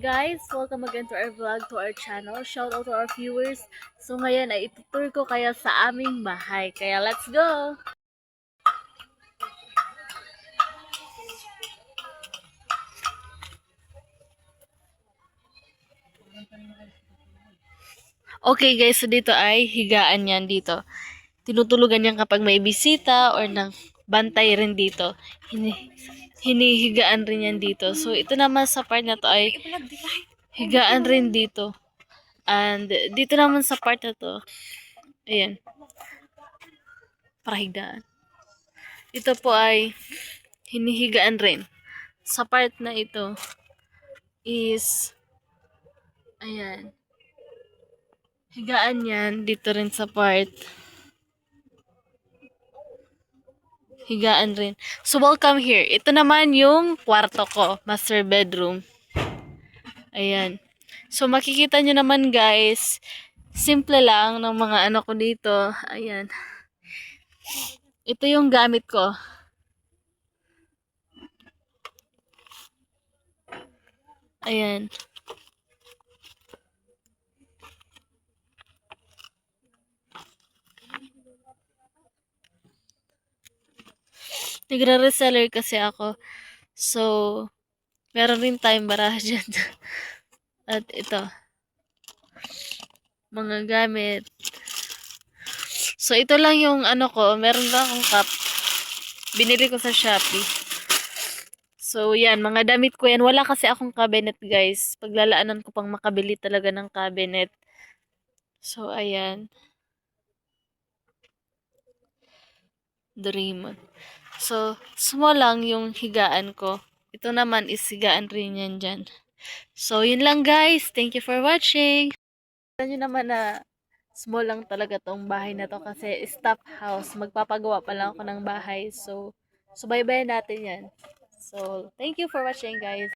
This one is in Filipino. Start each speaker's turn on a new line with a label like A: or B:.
A: Guys, welcome again to our vlog, to our channel. Shout out to our viewers. So ngayon ay itutur ko kaya sa aming bahay. Kaya let's go! Okay guys, so dito ay higaan yan dito. Tinutulugan yan kapag may bisita or nang bantay rin dito. Hinihigaan rin yan dito. So ito naman sa part na to ay higaan rin dito. And dito naman sa part na to, ayan, para higaan. Ito po ay hinihigaan rin. Sa part na ito is, ayan, higaan yan dito rin sa part. Higaan rin. So, welcome here. Ito naman yung kwarto ko, master bedroom. Ayan. So, makikita nyo naman guys, simple lang ng mga ano ko dito. Ayan. Ito yung gamit ko. Ayan. Nagre-reseller kasi ako. So, meron rin tayong baraha dyan. At ito. Mga gamit. So, ito lang yung ano ko. Meron lang akong cup. Binili ko sa Shopee. So, yan. Mga damit ko yan. Wala kasi akong cabinet, guys. Paglalaanan ko pang makabili talaga ng cabinet. So, ayan. Doraemon. So, small lang yung higaan ko. Ito naman is higaan rin yan dyan. So, yun lang guys. Thank you for watching. Alam nyo naman na small lang talaga tong bahay na to kasi staff house. Magpapagawa pa lang ako ng bahay. So, subaybayan natin yan. So, thank you for watching guys.